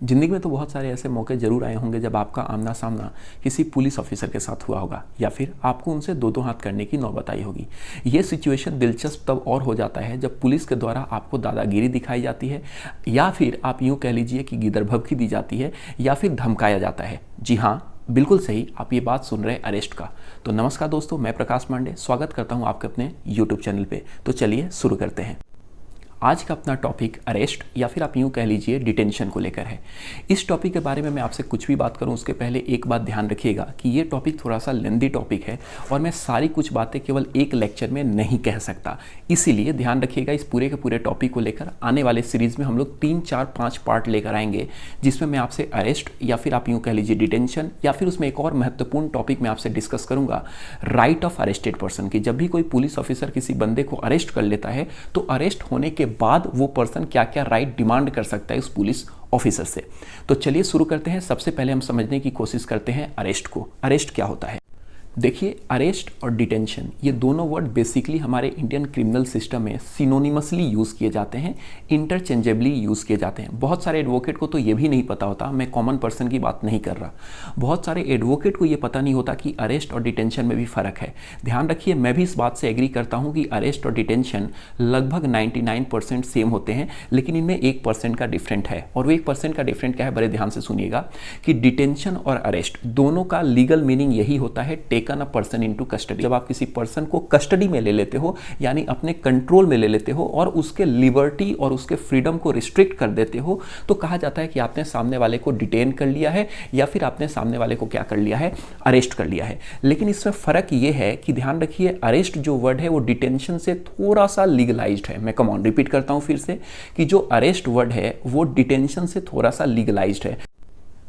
ज़िंदगी में तो बहुत सारे ऐसे मौके ज़रूर आए होंगे जब आपका आमना सामना किसी पुलिस ऑफिसर के साथ हुआ होगा या फिर आपको उनसे दो हाथ करने की नौबत आई होगी। ये सिचुएशन दिलचस्प तब और हो जाता है जब पुलिस के द्वारा आपको दादागिरी दिखाई जाती है या फिर आप यूँ कह लीजिए कि गिदरभभकी दी जाती है या फिर धमकाया जाता है। जी हाँ, बिल्कुल सही, आप ये बात सुन रहे हैं अरेस्ट का। तो नमस्कार दोस्तों, मैं प्रकाश पांडे स्वागत करता हूँ आपके अपने यूट्यूब चैनल पे। तो चलिए शुरू करते हैं। आज का अपना टॉपिक अरेस्ट या फिर आप यूँ कह लीजिए डिटेंशन को लेकर है। इस टॉपिक के बारे में मैं आपसे कुछ भी बात करूँ उसके पहले एक बात ध्यान रखिएगा कि ये टॉपिक थोड़ा सा लेंदी टॉपिक है और मैं सारी कुछ बातें केवल एक लेक्चर में नहीं कह सकता। इसीलिए ध्यान रखिएगा, इस पूरे के पूरे टॉपिक को लेकर आने वाले सीरीज़ में हम लोग 3, 4, 5 पार्ट लेकर आएंगे, जिसमें मैं आपसे अरेस्ट या फिर आप यूँ कह लीजिए डिटेंशन या फिर उसमें एक और महत्वपूर्ण टॉपिक मैं आपसे डिस्कस करूँगा, राइट ऑफ अरेस्टेड पर्सन की। जब भी कोई पुलिस ऑफिसर किसी बंदे को अरेस्ट कर लेता है तो अरेस्ट होने के बाद वो पर्सन क्या क्या राइट डिमांड कर सकता है उस पुलिस ऑफिसर से। तो चलिए शुरू करते हैं। सबसे पहले हम समझने की कोशिश करते हैं अरेस्ट को। अरेस्ट क्या होता है? देखिए, अरेस्ट और डिटेंशन ये दोनों वर्ड बेसिकली हमारे इंडियन क्रिमिनल सिस्टम में सिनोनिमसली यूज़ किए जाते हैं, इंटरचेंजेबली यूज़ किए जाते हैं। बहुत सारे एडवोकेट को तो ये भी नहीं पता होता, मैं कॉमन पर्सन की बात नहीं कर रहा, बहुत सारे एडवोकेट को ये पता नहीं होता कि अरेस्ट और डिटेंशन में भी फ़र्क है। ध्यान रखिए, मैं भी इस बात से एग्री करता हूँ कि अरेस्ट और डिटेंशन लगभग 99% सेम होते हैं, लेकिन इनमें 1% का डिफरेंट है। और वो 1% का डिफरेंट क्या है, बड़े ध्यान से सुनिएगा कि डिटेंशन और अरेस्ट दोनों का लीगल मीनिंग यही होता है taken a person into custody. जब आप किसी पर्सन को कस्टडी में ले लेते हो, यानी अपने कंट्रोल में ले लेते हो और उसके लिबर्टी और उसके फ्रीडम को रिस्ट्रिक्ट कर देते हो, तो कहा जाता है कि आपने सामने वाले को डिटेन कर लिया है या फिर आपने सामने वाले को क्या कर लिया है, अरेस्ट कर लिया है। लेकिन इसमें फर्क यह है कि ध्यान रखिए, अरेस्ट जो वर्ड है वो डिटेंशन से थोड़ा सा लीगलाइज्ड है। मैं कम ऑन रिपीट करता हूं फिर से कि जो अरेस्ट वर्ड है वो डिटेंशन से थोड़ा सा लीगलाइज्ड है।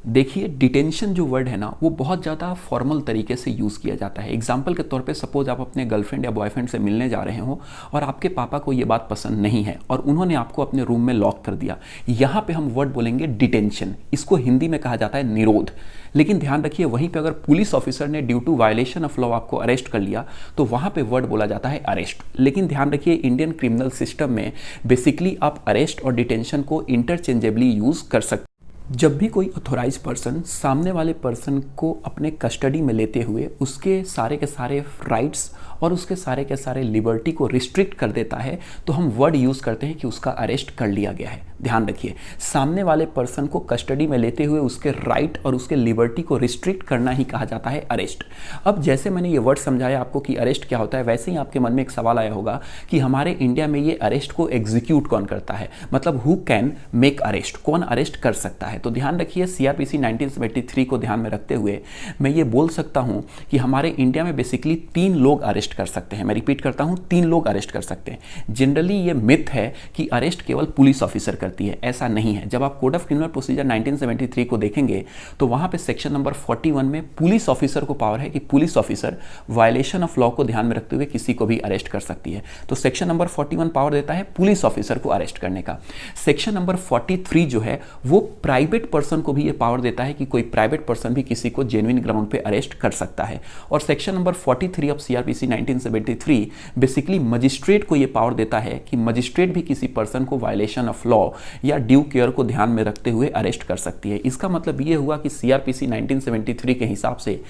देखिए, डिटेंशन जो वर्ड है ना वो बहुत ज़्यादा फॉर्मल तरीके से यूज़ किया जाता है। एग्जाम्पल के तौर पे सपोज आप अपने गर्लफ्रेंड या बॉयफ्रेंड से मिलने जा रहे हो और आपके पापा को ये बात पसंद नहीं है और उन्होंने आपको अपने रूम में लॉक कर दिया। यहाँ पे हम वर्ड बोलेंगे डिटेंशन, इसको हिंदी में कहा जाता है निरोध। लेकिन ध्यान रखिए, वहीं पे अगर पुलिस ऑफिसर ने due to violation of law आपको अरेस्ट कर लिया तो वहाँ पे वर्ड बोला जाता है अरेस्ट। लेकिन ध्यान रखिए, इंडियन क्रिमिनल सिस्टम में बेसिकली आप अरेस्ट और डिटेंशन को इंटरचेंजेबली यूज़ कर सकते। जब भी कोई ऑथोराइज पर्सन सामने वाले पर्सन को अपने कस्टडी में लेते हुए उसके सारे के सारे राइट्स और उसके सारे के सारे लिबर्टी को रिस्ट्रिक्ट कर देता है तो हम वर्ड यूज़ करते हैं कि उसका अरेस्ट कर लिया गया है। ध्यान रखिए, सामने वाले पर्सन को कस्टडी में लेते हुए उसके राइट और उसके लिबर्टी को रिस्ट्रिक्ट करना ही कहा जाता है अरेस्ट। अब जैसे मैंने ये वर्ड समझाया आपको कि अरेस्ट क्या होता है, वैसे ही आपके मन में एक सवाल आया होगा कि हमारे इंडिया में ये अरेस्ट को एग्जीक्यूट कौन करता है, मतलब हु कैन मेक अरेस्ट, कौन अरेस्ट कर सकता है। तो ध्यान रखिए, सीआरपीसी 1973 को ध्यान में रखते हुए मैं ये बोल सकता हूँ कि हमारे इंडिया में बेसिकली 3 लोग अरेस्ट कर सकते हैं। मैं रिपीट करता हूँ, 3 लोग अरेस्ट कर सकते हैं। जनरली ये मिथ है कि अरेस्ट केवल पुलिस ऑफिसर करती है, ऐसा नहीं है। जब आप कोड ऑफ क्रिमिनल प्रोसीजर 1973 को देखेंगे तो वहां पे सेक्शन नंबर 41 में पुलिस ऑफिसर को पावर है कि police officer violation of law को ध्यान में रखते हुए किसी को भी अरेस्ट कर सकती है। तो सेक्शन नंबर 41 पावर देता है पुलिस ऑफिसर को अरेस्ट करने का। सेक्शन नंबर 43 जो है वो प्राइवेट पर्सन को भी ये पावर देता है कि कोई प्राइवेट पर्सन भी किसी को जेन्युइन ग्राउंड पे अरेस्ट कर सकता है। और section number 43 of CrPC 1973 basically magistrate को ये पावर देता है कि मजिस्ट्रेट भी किसी पर्सन को वायलेशन ऑफ लॉ या ड्यू केयर को ध्यान में रखते हुए अरेस्ट कर सकती है। इसका मतलब यह हुआ कि सीआरपीसी 1973 के हिसाब से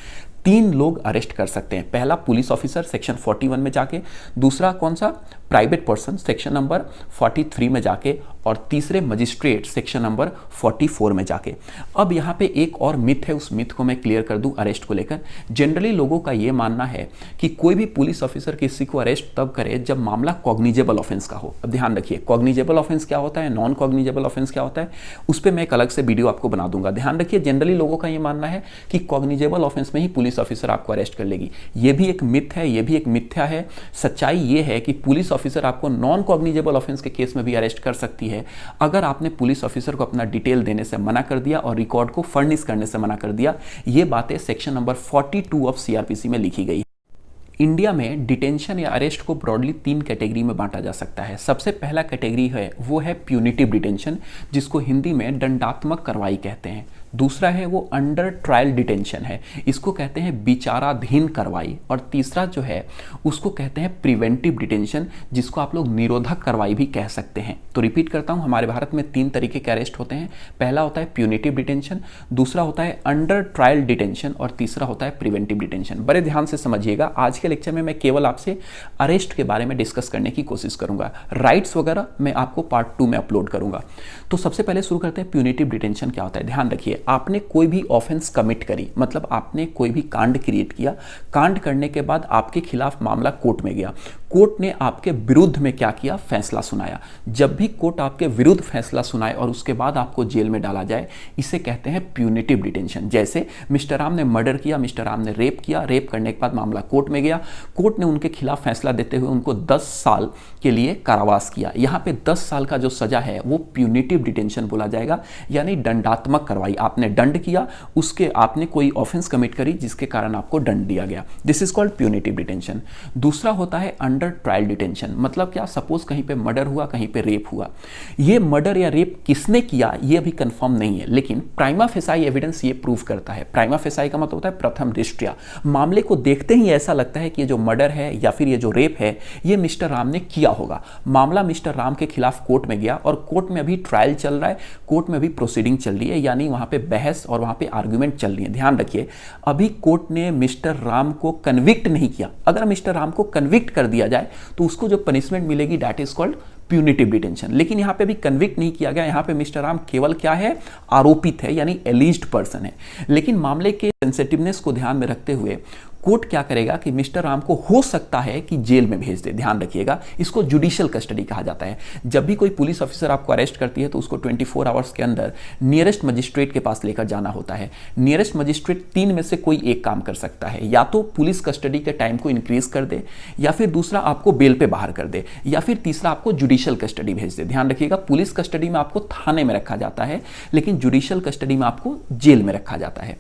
3 लोग अरेस्ट कर सकते हैं। पहला पुलिस ऑफिसर सेक्शन 41 में जाके, दूसरा कौन सा, प्राइवेट पर्सन सेक्शन नंबर 43 में जाके, और तीसरे मजिस्ट्रेट सेक्शन नंबर 44 में जाके। अब यहाँ पे एक और मिथ है, उस मिथ को मैं क्लियर कर दूं अरेस्ट को लेकर। जनरली लोगों का ये मानना है कि कोई भी पुलिस ऑफिसर किसी को अरेस्ट तब करे जब मामला कॉग्निजेबल ऑफेंस का हो। अब ध्यान रखिए, कॉग्निजेबल ऑफेंस क्या होता है, नॉन कॉग्निजेबल ऑफेंस क्या होता है, उस पर मैं एक अलग से वीडियो आपको बना दूंगा। ध्यान रखिए, जनरली लोगों का ये मानना है कि कॉग्निजेबल ऑफेंस में ही पुलिस ऑफिसर आपको अरेस्ट कर लेगी। ये भी एक मिथ है, ये भी एक मिथ्या है। सच्चाई ये है कि पुलिस ऑफिसर आपको नॉन कॉग्निजेबल ऑफेंस के केस में भी अरेस्ट कर सकती है अगर आपने पुलिस ऑफिसर को अपना डिटेल देने से मना कर दिया और रिकॉर्ड को फर्निश करने से मना कर दिया। ये बातें सेक्शन नंबर 42 ऑफ सीआरपीसी में लिखी गई। इंडिया में डिटेंशन या अरेस्ट को ब्रॉडली 3 कैटेगरी में बांटा जा सकता है। सबसे पहला कैटेगरी है वो है प्यूनिटिव डिटेंशन, जिसको हिंदी में दंडात्मक कार्रवाई कहते हैं। दूसरा है वो अंडर ट्रायल डिटेंशन है, इसको कहते हैं विचाराधीन कार्रवाई, और तीसरा जो है उसको कहते हैं प्रिवेंटिव डिटेंशन, जिसको आप लोग निरोधक कार्रवाई भी कह सकते हैं। तो रिपीट करता हूं, हमारे भारत में 3 तरीके के अरेस्ट होते हैं। पहला होता है प्यूनिटिव डिटेंशन, दूसरा होता है अंडर ट्रायल डिटेंशन, और तीसरा होता है प्रिवेंटिव डिटेंशन। बड़े ध्यान से समझिएगा, आज के लेक्चर में मैं केवल आपसे अरेस्ट के बारे में डिस्कस करने की कोशिश करूंगा, राइट्स वगैरह मैं आपको पार्ट 2 में अपलोड करूंगा। तो सबसे पहले शुरू करते हैं प्यूनिटिव डिटेंशन क्या होता है। ध्यान रखिए, आपने कोई भी ऑफेंस कमिट करी, मतलब आपने कोई भी कांड क्रिएट किया, कांड करने के बाद आपके खिलाफ मामला कोर्ट में गया, कोर्ट ने आपके विरुद्ध में क्या किया, फैसला सुनाया। जब भी कोर्ट आपके विरुद्ध फैसला सुनाए और उसके बाद आपको जेल में डाला जाए, इसे कहते हैं प्यूनिटिव डिटेंशन। जैसे मिस्टर राम ने मर्डर किया, मिस्टर राम ने रेप किया, रेप करने के बाद मामला कोर्ट में गया, कोर्ट ने उनके खिलाफ फैसला देते हुए उनको 10 साल के लिए कारावास किया। यहाँ पे 10 साल का जो सजा है वो प्यूनिटिव डिटेंशन बोला जाएगा, यानी दंडात्मक कार्रवाई। आपने दंड किया, उसके आपने कोई ऑफेंस कमिट करी जिसके कारण आपको दंड दिया गया, this is called punitive detention. दूसरा होता है अंडर ट्रायल डिटेंशन, मतलब क्या, सपोज कहीं पे मर्डर हुआ, कहीं पे रेप हुआ, ये मर्डर या रेप किसने किया ये अभी कंफर्म नहीं है, लेकिन प्राइमा फेसाई एविडेंस ये प्रूव करता है। प्राइमा फेसाई का मतलब होता है प्रथम दृष्टया, मामले को देखते ही ऐसा लगता है कि ये जो मर्डर है या फिर ये जो रेप है ये मिस्टर राम ने किया होगा। मामला मिस्टर राम के खिलाफ कोर्ट में गया और कोर्ट में अभी ट्रायल चल रहा है, कोर्ट में अभी प्रोसीडिंग चल रही है, यानी वहां पे बहस और वहां पे आर्ग्यूमेंट चल रही है। ध्यान रखिए, अभी कोर्ट ने मिस्टर राम को कन्विक्ट नहीं किया। अगर मिस्टर राम को कन्विक्ट कर दिया जाए तो उसको जो पनिशमेंट मिलेगी that is called punitive detention. लेकिन यहां पे भी कन्विक्ट नहीं किया गया, यहां पे मिस्टर राम केवल क्या है, आरोपित है, यानी एलिज्ड पर्सन है। लेकिन मामले के सेंसिटिवनेस को ध्यान में रखते हुए कोर्ट क्या करेगा कि मिस्टर राम को हो सकता है कि जेल में भेज दे। ध्यान रखिएगा, इसको जुडिशियल कस्टडी कहा जाता है। जब भी कोई पुलिस ऑफिसर आपको अरेस्ट करती है तो उसको 24 आवर्स के अंदर नियरेस्ट मजिस्ट्रेट के पास लेकर जाना होता है। नियरेस्ट मजिस्ट्रेट 3 में से कोई एक काम कर सकता है, या तो पुलिस कस्टडी के टाइम को इंक्रीज कर दे, या फिर दूसरा आपको बेल पे बाहर कर दे, या फिर तीसरा आपको जुडिशियल कस्टडी भेज दे। ध्यान रखिएगा, पुलिस कस्टडी में आपको थाने में रखा जाता है, लेकिन जुडिशियल कस्टडी में आपको जेल में रखा जाता है।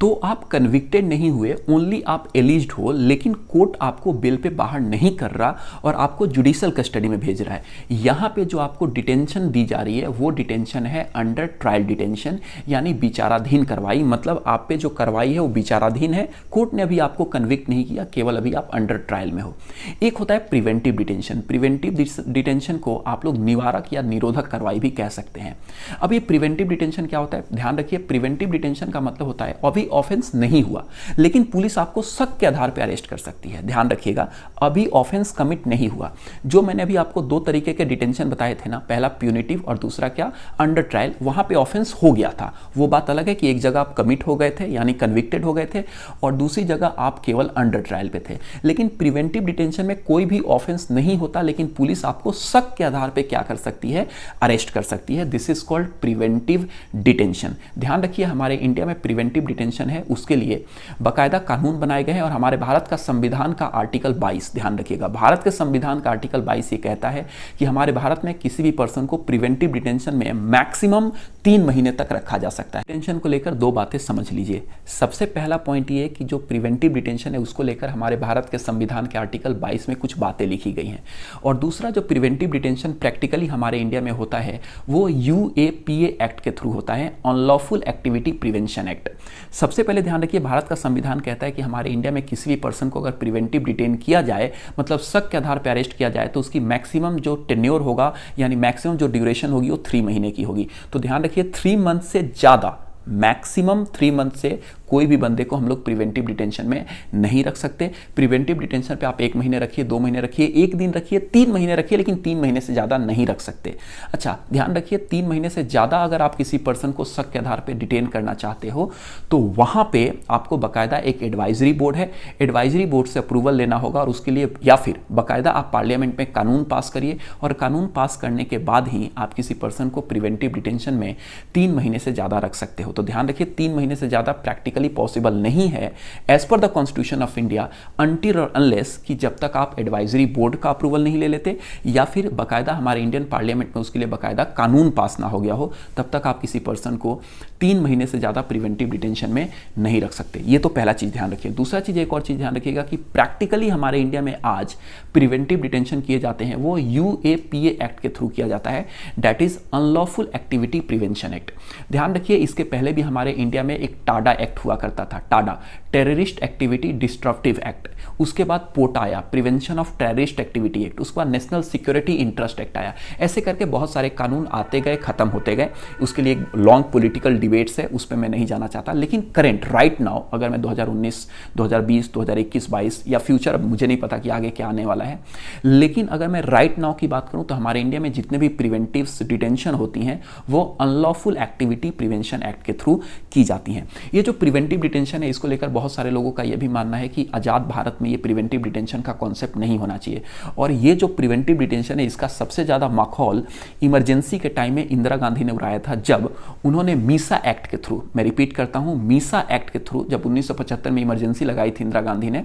तो आप कन्विक्टेड नहीं हुए, ओनली आप एलिज्ड हो, लेकिन कोर्ट आपको बेल पे बाहर नहीं कर रहा और आपको जुडिशियल कस्टडी में भेज रहा है। यहाँ पे जो आपको डिटेंशन दी जा रही है वो डिटेंशन है अंडर ट्रायल डिटेंशन, यानी विचाराधीन कार्रवाई। मतलब आप पे जो कार्रवाई है वो विचाराधीन है, कोर्ट ने अभी आपको कन्विक्ट नहीं किया, केवल अभी आप अंडर ट्रायल में हो। एक होता है प्रिवेंटिव डिटेंशन। प्रिवेंटिव डिटेंशन को आप लोग निवारक या निरोधक कार्रवाई भी कह सकते हैं। अब ये प्रिवेंटिव डिटेंशन क्या होता है, ध्यान रखिए, प्रिवेंटिव डिटेंशन का मतलब होता है अभी ऑफेंस नहीं हुआ, लेकिन पुलिस आपको शक के आधार पर अरेस्ट कर सकती है। ध्यान रखिएगा, अभी ऑफेंस कमिट नहीं हुआ। जो मैंने अभी आपको 2 तरीके के डिटेंशन बताए थे ना, पहला प्यूनिटिव और दूसरा क्या, अंडर ट्रायल, वहां पे ऑफेंस हो गया था। वो बात अलग है कि एक जगह आप कमिट हो गए थे यानी कन्विक्टेड हो गए थे, और दूसरी जगह आप केवल अंडर ट्रायल पे थे। लेकिन प्रिवेंटिव डिटेंशन में कोई भी ऑफेंस नहीं होता, लेकिन पुलिस आपको शक के आधार पर क्या कर सकती है, अरेस्ट कर सकती है। This is called preventive detention. ध्यान रखिए, हमारे इंडिया में प्रिवेंटिव डिटेंशन है, उसके लिए बाकायदा कानून बनाए गए हैं, और हमारे भारत का संविधान का आर्टिकल 22, ध्यान रखिएगा, भारत के संविधान का आर्टिकल 22 ये कहता है कि हमारे भारत में किसी भी पर्सन को प्रिवेंटिव डिटेंशन में मैक्सिमम 3 महीने तक रखा जा सकता है। डिटेंशन को लेकर 2 बातें समझ लीजिए। सबसे पहला पॉइंट ये कि जो प्रिवेंटिव डिटेंशन है उसको लेकर हमारे भारत के संविधान के आर्टिकल 22 में कुछ बातें लिखी गई हैं, और दूसरा जो प्रिवेंटिव डिटेंशन प्रैक्टिकली हमारे इंडिया में होता है वो UAPA एक्ट के थ्रू होता है, अनलॉफुल एक्टिविटी प्रिवेंशन एक्ट। सबसे पहले ध्यान रखिए, भारत का संविधान कहता है कि हमारे इंडिया में किसी भी पर्सन को अगर प्रिवेंटिव डिटेन किया जाए, मतलब शक के आधार पर अरेस्ट किया जाए, तो उसकी मैक्सिमम जो टेन्योर होगा यानी मैक्सिमम जो ड्यूरेशन होगी वो 3 महीने की होगी। तो ध्यान रखिए, 3 मंथ से ज्यादा, मैक्सिमम 3 मंथ से कोई भी बंदे को हम लोग प्रिवेंटिव डिटेंशन में नहीं रख सकते। प्रिवेंटिव डिटेंशन पे आप 1 महीने रखिए, 2 महीने रखिए, 1 दिन रखिए, 3 महीने रखिए, लेकिन 3 महीने से ज्यादा नहीं रख सकते। अच्छा, ध्यान रखिए, 3 महीने से ज्यादा अगर आप किसी पर्सन को शक के आधार पर डिटेन करना चाहते हो तो वहां पे आपको बाकायदा एक एडवाइजरी बोर्ड है, एडवाइजरी बोर्ड से अप्रूवल लेना होगा, और उसके लिए या फिर बाकायदा आप पार्लियामेंट में कानून पास करिए, और कानून पास करने के बाद ही आप किसी पर्सन को प्रिवेंटिव डिटेंशन में 3 महीने से ज्यादा रख सकते हो। तो ध्यान रखिए, 3 महीने से ज्यादा प्रैक्टिकली प्रैक्टिकली पॉसिबल नहीं है as per the constitution of India until और अनलेस कि जब तक आप एडवाइजरी बोर्ड का अप्रूवल नहीं ले लेते या फिर बाकायदा हमारे इंडियन पार्लियामेंट में उसके लिए बाकायदा कानून पास ना हो गया हो, तब तक आप किसी पर्सन को 3 महीने से ज़्यादा प्रिवेंटिव डिटेंशन में नहीं रख सकते। ये तो पहला चीज़ ध्यान रखिए। दूसरा चीज़, एक और चीज़ ध्यान रखिएगा कि प्रैक्टिकली हमारे इंडिया में आज प्रिवेंटिव डिटेंशन किए जाते हैं वो UAPA एक्ट के थ्रू किया जाता है, that is unlawful activity prevention act. ध्यान रखिए, इसके पहले भी हमारे इंडिया में एक टाडा एक्ट हुआ करता था, Tada terrorist activity disruptive act. उसके बाद पोटा आया, prevention of terrorist activity act. उसके बाद नेशनल सिक्योरिटी इंटरेस्ट एक्ट आया। ऐसे करके बहुत सारे कानून आते गए, खत्म होते गए। उसके लिए लॉन्ग पॉलिटिकल डिबेट्स है, उस पर मैं नहीं जाना चाहता। लेकिन करंट राइट नाउ अगर मैं 2019, 2020, 2021, 22 या फ्यूचर, अब मुझे नहीं पता कि आगे क्या आने वाला है, लेकिन अगर मैं राइट नाउ की बात करूं तो हमारे इंडिया में जितने भी प्रिवेंटिव डिटेंशन होती हैं वो अनलॉफुल एक्टिविटी प्रिवेंशन एक्ट के थ्रू की जाती हैं। ये जो प्रिवेंटिव डिटेंशन है, इसको लेकर बहुत सारे लोगों का यह भी मानना है कि आज़ाद भारत में ये प्रिवेंटिव डिटेंशन का कॉन्सेप्ट नहीं होना चाहिए। और ये जो प्रिवेंटिव डिटेंशन है, इसका सबसे ज़्यादा माहौल इमरजेंसी के टाइम में इंदिरा गांधी ने उड़ाया था, जब उन्होंने मीसा एक्ट के थ्रू, मैं रिपीट करता हूं, मीसा एक्ट के थ्रू, जब 1975 में इमरजेंसी लगाई थी इंदिरा गांधी ने,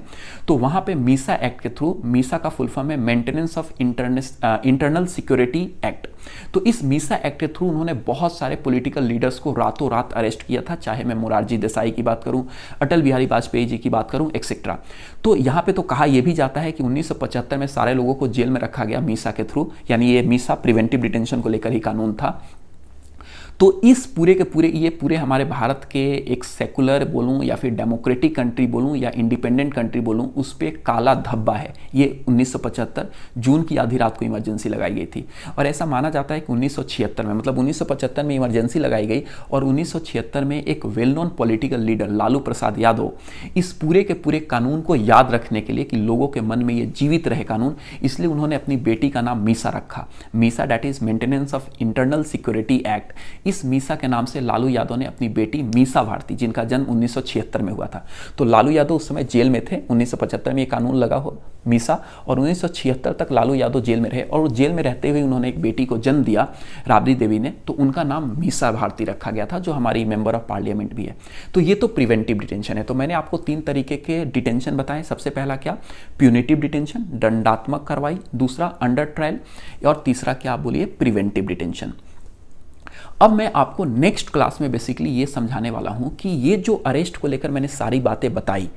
तो वहां पे मीसा एक्ट के थ्रू, मीसा का फुल फॉर्म है maintenance of internal security act. तो इस मीसा एक्ट के थ्रू उन्होंने बहुत सारे पॉलिटिकल लीडर्स को रातों रात अरेस्ट किया था, चाहे मैं मोरारजी देसाई की बात करूं, अटल बिहारी वाजपेयी जी की बात करूं, एक्सेट्रा। तो यहां पे तो कहा यह भी जाता है कि 1975 में सारे लोगों को जेल में रखा गया मीसा के थ्रू, यानी ये मीसा प्रिवेंटिव डिटेंशन को लेकर ही कानून था। तो इस पूरे के पूरे, ये पूरे हमारे भारत के एक सेकुलर बोलूं या फिर डेमोक्रेटिक कंट्री बोलूं या इंडिपेंडेंट कंट्री बोलूं, उस पर काला धब्बा है। ये 1975 जून की आधी रात को इमरजेंसी लगाई गई थी। और ऐसा माना जाता है कि 1976 में, मतलब 1975 में इमरजेंसी लगाई गई और 1976 में एक well known political leader Lalu Prasad Yadav इस पूरे के पूरे कानून को याद रखने के लिए कि लोगों के मन में ये जीवित रहे कानून, इसलिए उन्होंने अपनी बेटी का नाम मीसा रखा। Misa that is maintenance of internal security act. इस मीसा के नाम से लालू यादव ने अपनी बेटी मीसा भारती, जिनका जन्म 1976 में हुआ था, तो लालू यादव उस समय जेल में थे। 1975 में ये कानून लगा हो मीसा, और 1976 तक लालू यादव जेल में रहे, और जेल में रहते हुए उन्होंने एक बेटी को जन्म दिया, राबड़ी देवी ने, तो उनका नाम मीसा भारती रखा गया था, जो हमारी मेंबर ऑफ पार्लियामेंट भी है। तो ये तो प्रिवेंटिव डिटेंशन है। तो मैंने आपको 3 तरीके के डिटेंशन बताए। सबसे पहला क्या, प्यूनिटिव डिटेंशन, दंडात्मक कार्रवाई, दूसरा अंडर ट्रायल, और तीसरा क्या आप बोलिए, प्रिवेंटिव डिटेंशन। अब मैं आपको नेक्स्ट क्लास में बेसिकली ये समझाने वाला हूं कि ये जो अरेस्ट को लेकर मैंने सारी बातें बताई,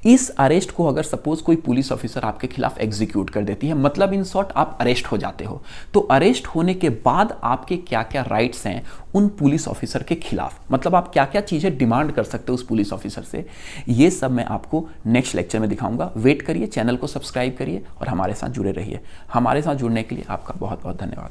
इस अरेस्ट को अगर सपोज कोई पुलिस ऑफिसर आपके खिलाफ एग्जीक्यूट कर देती है, मतलब इन शॉर्ट आप अरेस्ट हो जाते हो, तो अरेस्ट होने के बाद आपके क्या क्या राइट्स हैं उन पुलिस ऑफिसर के खिलाफ, मतलब आप क्या क्या चीजें डिमांड कर सकते हो उस पुलिस ऑफिसर से, ये सब मैं आपको नेक्स्ट लेक्चर में दिखाऊंगा। वेट करिए, चैनल को सब्सक्राइब करिए और हमारे साथ जुड़े रहिए। हमारे साथ जुड़ने के लिए आपका बहुत बहुत धन्यवाद।